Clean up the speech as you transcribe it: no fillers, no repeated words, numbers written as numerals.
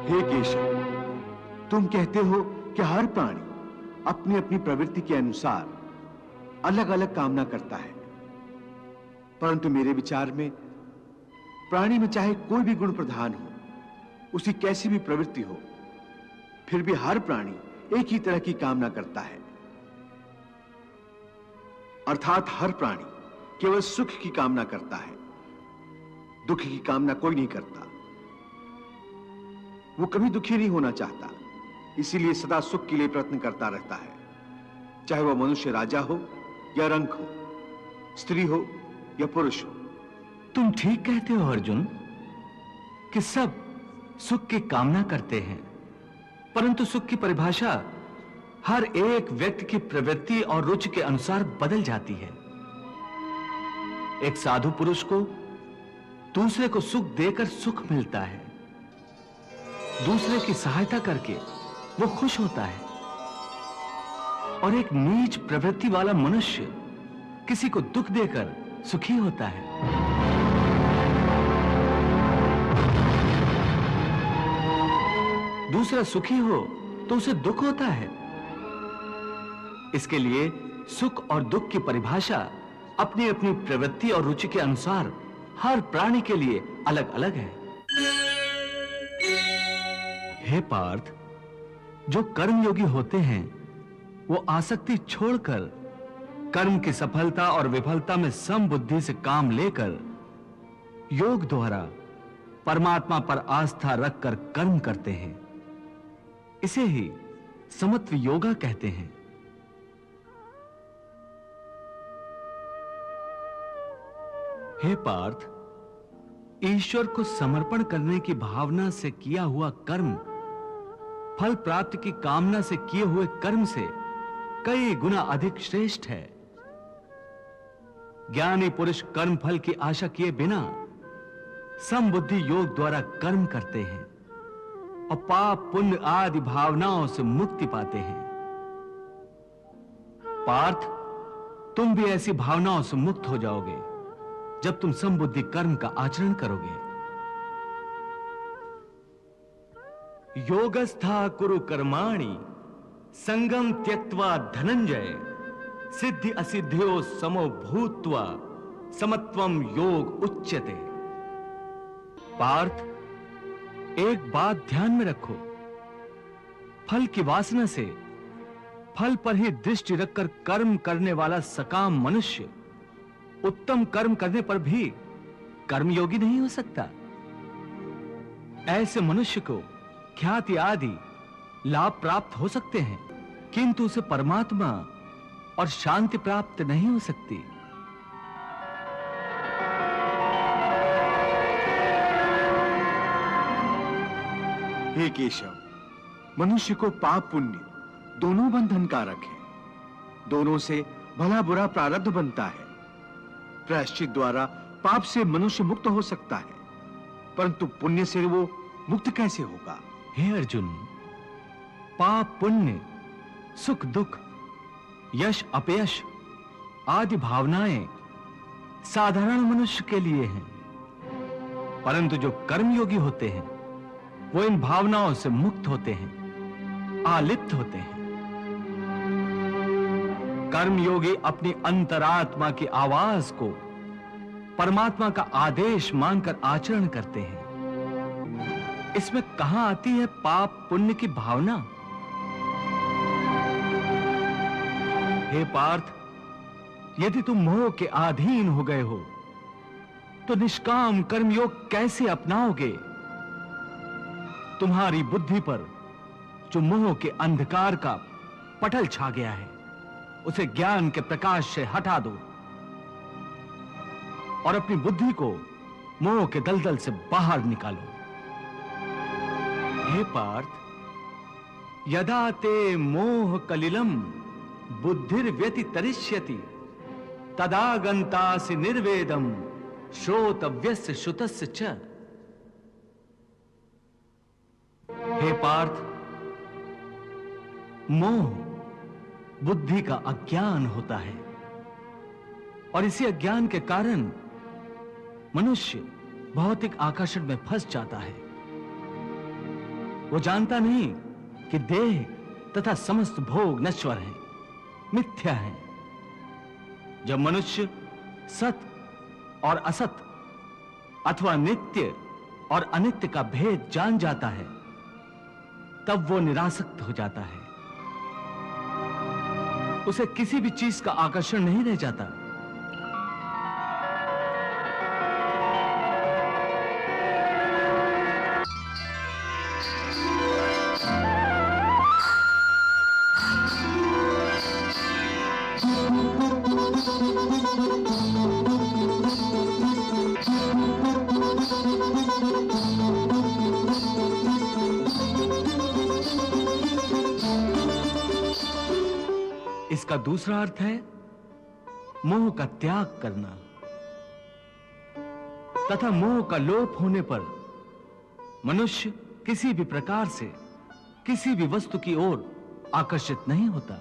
हे केशव, तुम कहते हो कि हर प्राणी अपनी अपनी प्रवृत्ति के अनुसार अलग अलग कामना करता है, परंतु मेरे विचार में प्राणी में चाहे कोई भी गुण प्रधान हो, उसकी कैसी भी प्रवृत्ति हो, फिर भी हर प्राणी एक ही तरह की कामना करता है। अर्थात हर प्राणी केवल सुख की कामना करता है, दुख की कामना कोई नहीं करता। वो कभी दुखी नहीं होना चाहता, इसीलिए सदा सुख के लिए प्रयत्न करता रहता है, चाहे वह मनुष्य राजा हो या रंक हो, स्त्री हो या पुरुष हो। तुम ठीक कहते हो अर्जुन कि सब सुख की कामना करते हैं, परंतु सुख की परिभाषा हर एक व्यक्ति की प्रवृत्ति और रुचि के अनुसार बदल जाती है। एक साधु पुरुष को दूसरे को सुख देकर सुख मिलता है, दूसरे की सहायता करके वो खुश होता है, और एक नीच प्रवृत्ति वाला मनुष्य किसी को दुख देकर सुखी होता है। दूसरा सुखी हो तो उसे दुख होता है। इसके लिए सुख और दुख की परिभाषा अपनी अपनी प्रवृत्ति और रुचि के अनुसार हर प्राणी के लिए अलग अलग है। हे पार्थ, जो कर्मयोगी होते हैं वो आसक्ति छोड़कर कर्म की सफलता और विफलता में समबुद्धि से काम लेकर योग द्वारा परमात्मा पर आस्था रखकर कर्म करते हैं। इसे ही समत्व योगा कहते हैं। हे पार्थ, ईश्वर को समर्पण करने की भावना से किया हुआ कर्म फल प्राप्ति की कामना से किए हुए कर्म से कई गुना अधिक श्रेष्ठ है। ज्ञानी पुरुष कर्म फल की आशा किए बिना समबुद्धि योग द्वारा कर्म करते हैं और पाप पुण्य आदि भावनाओं से मुक्ति पाते हैं। पार्थ, तुम भी ऐसी भावनाओं से मुक्त हो जाओगे जब तुम समबुद्धि कर्म का आचरण करोगे। योगस्था कुरु कर्माणि संगम त्यक्त्वा धनंजय सिद्धि असिद्ध्यो समो भूत्वा समत्वम योग उच्यते। पार्थ, एक बात ध्यान में रखो, फल की वासना से फल पर ही दृष्टि रखकर कर्म करने वाला सकाम मनुष्य उत्तम कर्म करने पर भी कर्मयोगी नहीं हो सकता। ऐसे मनुष्य को ख्याति आदि लाभ प्राप्त हो सकते हैं, किंतु उसे परमात्मा और शांति प्राप्त नहीं हो सकती। हे केशव, मनुष्य को पाप पुण्य दोनों बंधन कारक है, दोनों से भला बुरा प्रारब्ध बनता है। प्रायश्चित द्वारा पाप से मनुष्य मुक्त हो सकता है, परंतु पुण्य से वो मुक्त कैसे होगा? हे अर्जुन, पाप पुण्य, सुख दुख, यश अपयश आदि भावनाएं साधारण मनुष्य के लिए हैं, परंतु जो कर्मयोगी होते हैं वो इन भावनाओं से मुक्त होते हैं, आलिप्त होते हैं। कर्मयोगी अपनी अंतरात्मा की आवाज को परमात्मा का आदेश मानकर आचरण करते हैं। इसमें कहां आती है पाप पुण्य की भावना? हे पार्थ, यदि तुम मोह के अधीन हो गए हो तो निष्काम कर्मयोग कैसे अपनाओगे? तुम्हारी बुद्धि पर जो मोह के अंधकार का पटल छा गया है उसे ज्ञान के प्रकाश से हटा दो और अपनी बुद्धि को मोह के दलदल से बाहर निकालो। हे पार्थ, यदा ते मोह कलिलम बुद्धिर्व्यतितरिष्यति तदा गन्तासि निर्वेदम श्रोतव्यस्य श्रुतस्य च। हे पार्थ, मोह बुद्धि का अज्ञान होता है और इसी अज्ञान के कारण मनुष्य भौतिक आकर्षण में फंस जाता है। वो जानता नहीं कि देह तथा समस्त भोग नश्वर हैं, मिथ्या हैं। जब मनुष्य सत और असत अथवा नित्य और अनित्य का भेद जान जाता है, तब वो निरासक्त हो जाता है। उसे किसी भी चीज का आकर्षण नहीं रह जाता। इसका दूसरा अर्थ है मोह का त्याग करना, तथा मोह का लोप होने पर मनुष्य किसी भी प्रकार से किसी भी वस्तु की ओर आकर्षित नहीं होता।